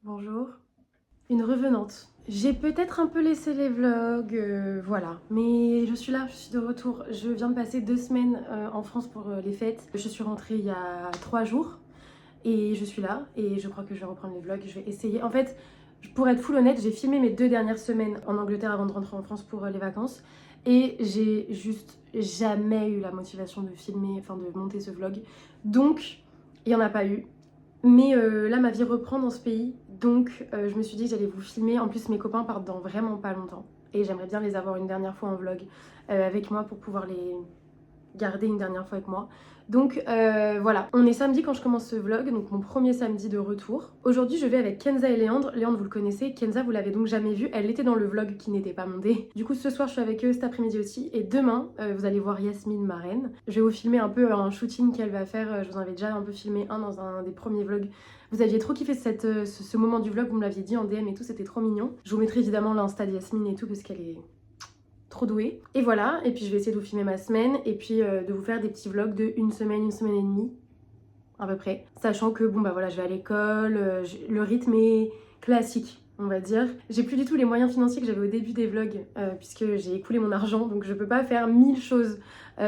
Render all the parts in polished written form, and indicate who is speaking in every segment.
Speaker 1: Bonjour. Une revenante. J'ai peut-être un peu laissé les vlogs, voilà. Mais je suis là, je suis de retour. Je viens de passer 2 semaines en France pour les fêtes. Je suis rentrée il y a 3 jours et je suis là et je crois que je vais reprendre les vlogs. Je vais essayer. En fait, pour être full honnête, j'ai filmé mes 2 dernières semaines en Angleterre avant de rentrer en France pour les vacances. Et j'ai juste jamais eu la motivation de filmer, enfin de monter ce vlog. Donc, il n'y en a pas eu. Mais là, ma vie reprend dans ce pays, donc je me suis dit que j'allais vous filmer. En plus, mes copains partent dans vraiment pas longtemps. Et j'aimerais bien les avoir une dernière fois en vlog avec moi pour pouvoir les garder une dernière fois avec moi. Donc voilà, on est samedi quand je commence ce vlog, donc mon premier samedi de retour. Aujourd'hui je vais avec Kenza et Léandre. Léandre vous le connaissez, Kenza vous l'avez donc jamais vu, elle était dans le vlog qui n'était pas monté. Du coup ce soir je suis avec eux, cet après-midi aussi, et demain vous allez voir Yasmine, ma reine. Je vais vous filmer un peu un shooting qu'elle va faire, je vous en avais déjà un peu filmé un dans un des premiers vlogs. Vous aviez trop kiffé ce moment du vlog, vous me l'aviez dit en DM et tout, c'était trop mignon. Je vous mettrai évidemment l'insta de Yasmine et tout parce qu'elle est trop douée. Et voilà, et puis je vais essayer de vous filmer ma semaine et puis de vous faire des petits vlogs de une semaine et demie à peu près. Sachant que bon bah voilà, je vais à l'école, le rythme est classique, on va dire. J'ai plus du tout les moyens financiers que j'avais au début des vlogs puisque j'ai écoulé mon argent, donc je peux pas faire 1000 choses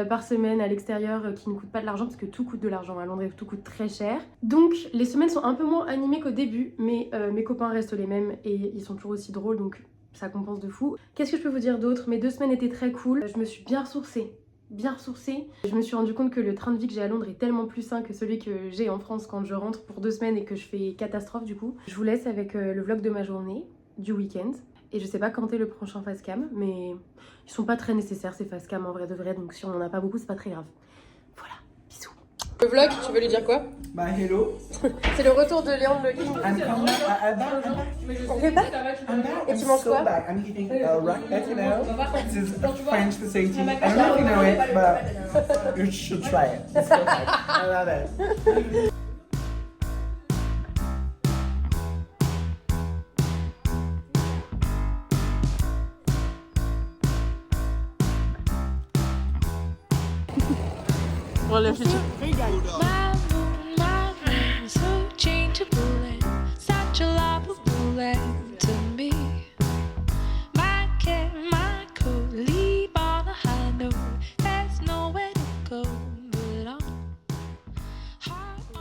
Speaker 1: par semaine à l'extérieur qui ne coûtent pas de l'argent parce que tout coûte de l'argent à Londres et tout coûte très cher. Donc les semaines sont un peu moins animées qu'au début, mais mes copains restent les mêmes et ils sont toujours aussi drôles, donc ça compense de fou. Qu'est-ce que je peux vous dire d'autre? Mes 2 semaines étaient très cool. Je me suis bien ressourcée. Bien ressourcée. Je me suis rendu compte que le train de vie que j'ai à Londres est tellement plus sain que celui que j'ai en France quand je rentre pour 2 semaines et que je fais catastrophe du coup. Je vous laisse avec le vlog de ma journée, du week-end. Et je sais pas quand est le prochain facecam, mais ils sont pas très nécessaires ces facecam en vrai de vrai, donc si on en a pas beaucoup, c'est pas très grave. Voilà, bisous. Le vlog, tu veux lui dire quoi?
Speaker 2: Bah hello.
Speaker 1: C'est le retour de Léandre le King.
Speaker 2: I'm back.
Speaker 1: On fait pas?
Speaker 2: I'm back.
Speaker 1: Et tu manges
Speaker 2: so
Speaker 1: quoi?
Speaker 2: back. I'm eating raclette, you know. This is a French specialty. I don't know if you know it, but you should try it. It's so good. I love it.
Speaker 1: Bon, le futur.
Speaker 3: My room, so changeable and such a lovable to me. My care, my coat, leave on a high note. There's nowhere to go but on. Heart on.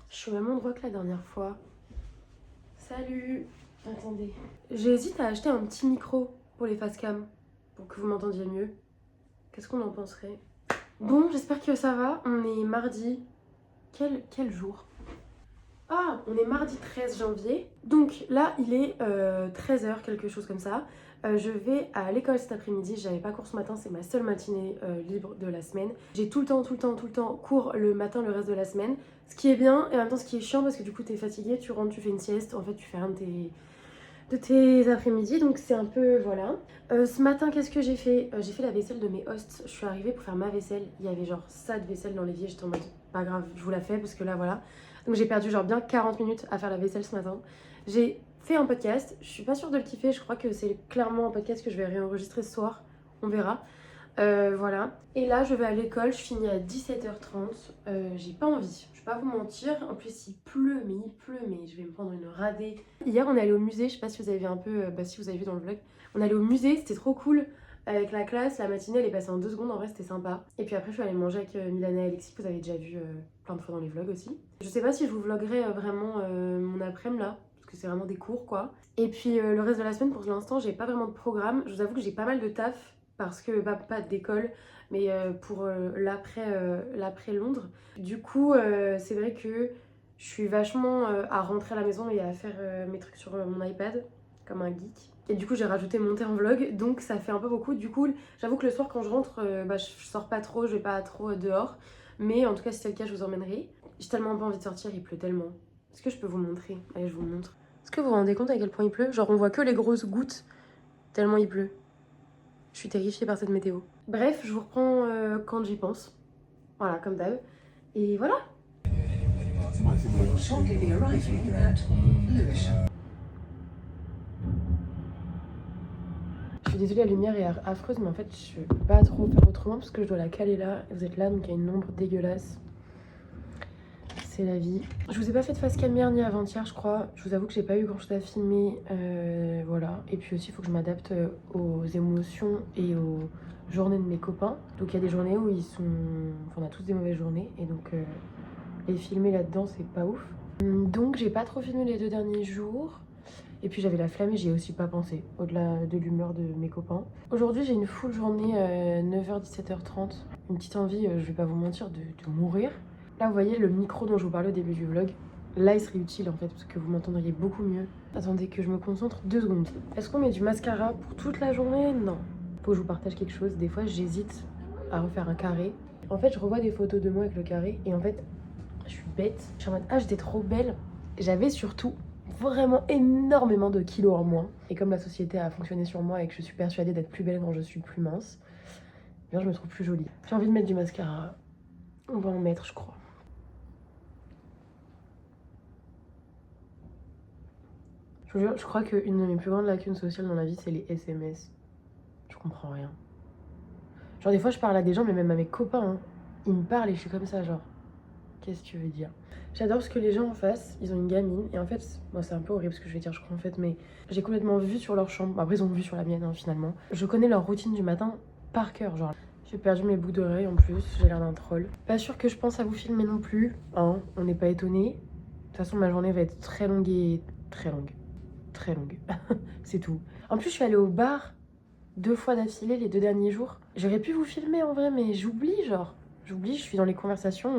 Speaker 1: Je suis au même endroit que la dernière fois. Salut. Attendez. J'hésite à acheter un petit micro pour les facecam, pour que vous m'entendiez mieux. Qu'est-ce qu'on en penserait? Bon, j'espère que ça va. On est mardi. Quel jour? Ah, on est mardi 13 janvier. Donc là, il est 13h, quelque chose comme ça. Je vais à l'école cet après-midi. J'avais pas cours ce matin, c'est ma seule matinée libre de la semaine. J'ai tout le temps cours le matin le reste de la semaine. Ce qui est bien et en même temps ce qui est chiant parce que du coup t'es fatigué, tu rentres, tu fais une sieste. En fait, tu fais rien de tes après-midi, donc c'est un peu voilà. Ce matin, qu'est-ce que j'ai fait? J'ai fait la vaisselle de mes hosts. Je suis arrivée pour faire ma vaisselle. Il y avait genre ça de vaisselle dans l'évier. J'étais en mode pas grave, je vous la fais parce que là voilà. Donc j'ai perdu genre bien 40 minutes à faire la vaisselle ce matin. J'ai fait un podcast. Je suis pas sûre de le kiffer. Je crois que c'est clairement un podcast que je vais réenregistrer ce soir. On verra. Voilà. Et là, je vais à l'école. Je finis à 17h30. J'ai pas envie. Je vais pas vous mentir. En plus, il pleut, mais je vais me prendre une radée. Hier, on est allé au musée. Je sais pas si vous avez vu un peu, si vous avez vu dans le vlog. On est allé au musée. C'était trop cool. Avec la classe, la matinée, elle est passée en 2 secondes. En vrai, c'était sympa. Et puis après, je suis allée manger avec Milana et Alexis, que vous avez déjà vu plein de fois dans les vlogs aussi. Je sais pas si je vous vloguerai vraiment mon après-midi là. Parce que c'est vraiment des cours quoi. Et puis le reste de la semaine, pour l'instant, j'ai pas vraiment de programme. Je vous avoue que j'ai pas mal de taf. Parce que pas d'école, mais pour l'après Londres. Du coup, c'est vrai que je suis vachement à rentrer à la maison et à faire mes trucs sur mon iPad, comme un geek. Et du coup, j'ai rajouté monter en vlog, donc ça fait un peu beaucoup. Du coup, j'avoue que le soir, quand je rentre, je sors pas trop, je vais pas trop dehors. Mais en tout cas, si c'est le cas, je vous emmènerai. J'ai tellement pas envie de sortir, il pleut tellement. Est-ce que je peux vous montrer? Allez, je vous montre. Est-ce que vous vous rendez compte à quel point il pleut? Genre, on voit que les grosses gouttes, tellement il pleut. Je suis terrifiée par cette météo. Bref, je vous reprends quand j'y pense. Voilà, comme d'hab. Et voilà. Je suis désolée, la lumière est affreuse, mais en fait, je peux pas trop faire autrement parce que je dois la caler là. Et vous êtes là, donc il y a une ombre dégueulasse. c'est la vie. Je vous ai pas fait de face cam hier ni avant-hier, je crois. Je vous avoue que j'ai pas eu grand chose à filmer. Voilà. Et puis aussi, il faut que je m'adapte aux émotions et aux journées de mes copains. Donc il y a des journées où ils sont... Enfin, on a tous des mauvaises journées. Et donc les filmer là-dedans, c'est pas ouf. Donc j'ai pas trop filmé les 2 derniers jours. Et puis j'avais la flemme et j'y ai aussi pas pensé, au-delà de l'humeur de mes copains. Aujourd'hui j'ai une full journée 9h-17h30. Une petite envie, je vais pas vous mentir, de mourir. Là vous voyez le micro dont je vous parlais au début du vlog. Là il serait utile en fait parce que vous m'entendriez beaucoup mieux. Attendez que je me concentre 2 secondes. Est-ce qu'on met du mascara pour toute la journée? Non. Faut que je vous partage quelque chose. Des fois j'hésite à refaire un carré. En fait je revois des photos de moi avec le carré et en fait je suis bête. Je suis en mode ah j'étais trop belle. J'avais surtout vraiment énormément de kilos en moins. Et comme la société a fonctionné sur moi et que je suis persuadée d'être plus belle quand je suis plus mince, eh bien je me trouve plus jolie. J'ai envie de mettre du mascara. On va en mettre je crois. Je vous jure, je crois qu'une de mes plus grandes lacunes sociales dans la vie c'est les SMS. Je comprends rien. Genre des fois je parle à des gens mais même à mes copains hein, ils me parlent et je suis comme ça genre qu'est-ce que tu veux dire? J'adore ce que les gens en face, ils ont une gamine et en fait, moi c'est un peu horrible ce que je vais dire je crois en fait, mais j'ai complètement vu sur leur chambre, après ils ont vu sur la mienne hein, finalement. Je connais leur routine du matin par cœur, genre j'ai perdu mes boucles d'oreilles en plus, j'ai l'air d'un troll. Pas sûr que je pense à vous filmer non plus, hein, on n'est pas étonnés. De toute façon ma journée va être très longue et très longue, c'est tout. En plus je suis allée au bar 2 fois d'affilée les 2 derniers jours. J'aurais pu vous filmer en vrai mais j'oublie genre, j'oublie, je suis dans les conversations,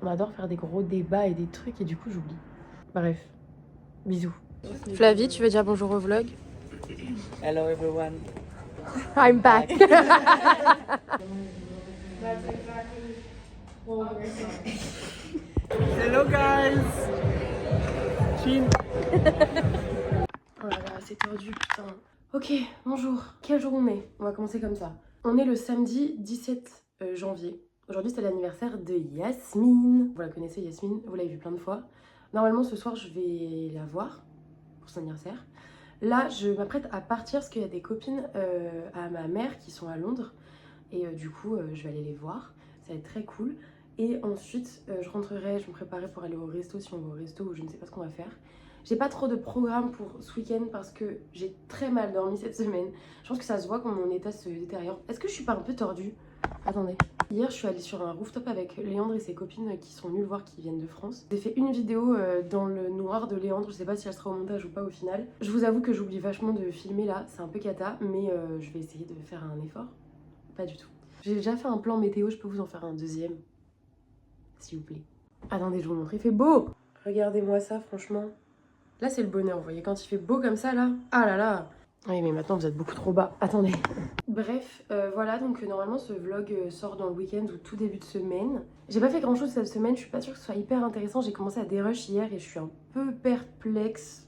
Speaker 1: on adore faire des gros débats et des trucs et du coup j'oublie. Bref, bisous. Flavie, tu veux dire bonjour au vlog?
Speaker 2: Hello everyone.
Speaker 1: I'm back.
Speaker 2: Hello guys. Chin.
Speaker 1: Oh là là, c'est tordu, putain. Ok, bonjour. Quel jour on est? On va commencer comme ça. On est le samedi 17 janvier. Aujourd'hui, c'est l'anniversaire de Yasmine. Vous la connaissez, Yasmine, vous l'avez vu plein de fois. Normalement, ce soir, je vais la voir pour son anniversaire. Là, je m'apprête à partir parce qu'il y a des copines à ma mère qui sont à Londres. Et du coup, je vais aller les voir. Ça va être très cool. Et ensuite, je rentrerai, je me préparerai pour aller au resto si on va au resto ou je ne sais pas ce qu'on va faire. J'ai pas trop de programme pour ce week-end parce que j'ai très mal dormi cette semaine. Je pense que ça se voit quand mon état se détériore. Est-ce que je suis pas un peu tordue? Attendez. Hier, je suis allée sur un rooftop avec Léandre et ses copines qui sont venues le voir, qui viennent de France. J'ai fait une vidéo dans le noir de Léandre, je sais pas si elle sera au montage ou pas au final. Je vous avoue que j'oublie vachement de filmer là, c'est un peu cata, mais je vais essayer de faire un effort. Pas du tout. J'ai déjà fait un plan météo, je peux vous en faire un deuxième. S'il vous plaît. Attendez, je vous montre, il fait beau! Regardez-moi ça, franchement. Là, c'est le bonheur, vous voyez, quand il fait beau comme ça, là. Ah là là! Oui, mais maintenant, vous êtes beaucoup trop bas. Attendez. Bref, voilà, donc normalement, ce vlog sort dans le week-end ou tout début de semaine. J'ai pas fait grand-chose cette semaine, je suis pas sûre que ce soit hyper intéressant. J'ai commencé à dérush hier et je suis un peu perplexe,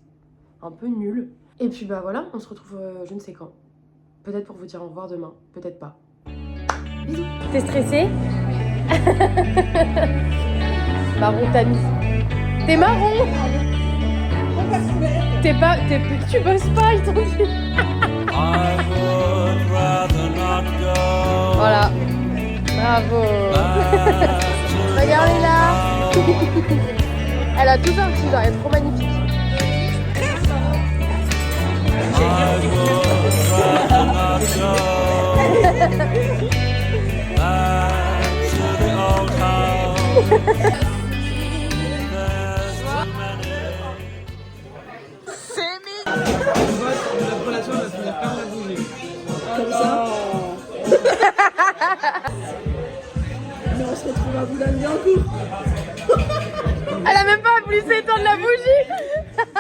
Speaker 1: un peu nulle. Et puis, bah voilà, on se retrouve je ne sais quand. Peut-être pour vous dire au revoir demain, peut-être pas. Bisous. T'es stressée? Marron, t'as mis. T'es marron! Tu bosses pas, ils t'ont dit. Voilà. Bravo. Regardez là. Elle a tout sorti, genre, elle est trop magnifique.
Speaker 4: Comme ça. Mais on se retrouve à Boulogne-Billancourt.
Speaker 1: Elle a même pas voulu s'éteindre la bougie.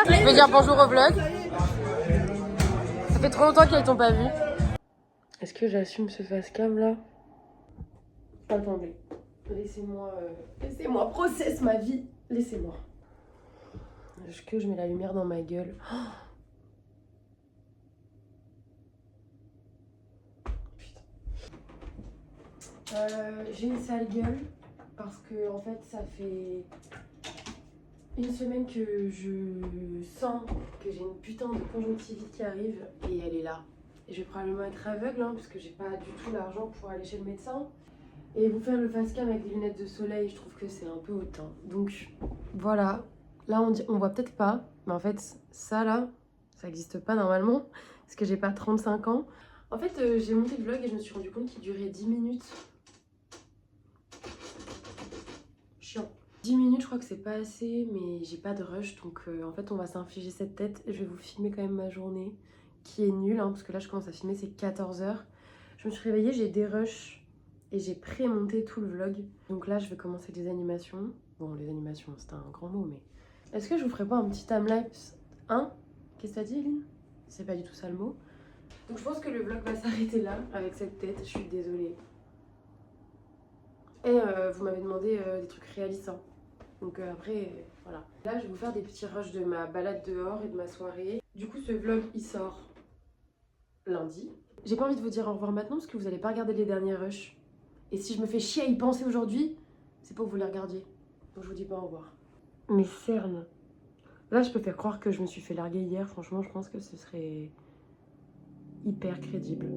Speaker 1: Je vais dire bonjour au vlog. Ça fait trop longtemps qu'elles t'ont pas vu. Est-ce que j'assume ce facecam là? Attendez. Laissez-moi process ma vie. Laissez-moi. Est-ce que je mets la lumière dans ma gueule? J'ai une sale gueule parce que en fait ça fait une semaine que je sens que j'ai une putain de conjonctivite qui arrive et elle est là. Et je vais probablement être aveugle hein, parce que j'ai pas du tout l'argent pour aller chez le médecin. Et vous faire le face cam avec des lunettes de soleil, je trouve que c'est un peu hautain. Donc voilà, là on voit peut-être pas, mais en fait ça là, ça n'existe pas normalement, parce que j'ai pas 35 ans. En fait j'ai monté le vlog et je me suis rendu compte qu'il durait 10 minutes. Chiant. 10 minutes je crois que c'est pas assez, mais j'ai pas de rush, donc en fait on va s'infliger cette tête. Je vais vous filmer quand même ma journée, qui est nulle, hein, parce que là je commence à filmer, c'est 14 h. Je me suis réveillée, j'ai des rushs. Et j'ai pré-monté tout le vlog. Donc là, je vais commencer les animations. Bon, les animations, c'était un grand mot, mais... Est-ce que je vous ferai pas un petit timelapse? Hein? Qu'est-ce que t'as dit, Eline? C'est pas du tout ça le mot. Donc je pense que le vlog va s'arrêter là, avec cette tête. Je suis désolée. Et vous m'avez demandé des trucs réalistes. Hein. Donc après, voilà. Là, je vais vous faire des petits rushs de ma balade dehors et de ma soirée. Du coup, ce vlog, il sort lundi. J'ai pas envie de vous dire au revoir maintenant, parce que vous allez pas regarder les derniers rushs. Et si je me fais chier à y penser aujourd'hui, c'est pour que vous les regardiez. Donc je vous dis pas au revoir. Mes cernes. Là, je peux faire croire que je me suis fait larguer hier. Franchement, je pense que ce serait hyper crédible.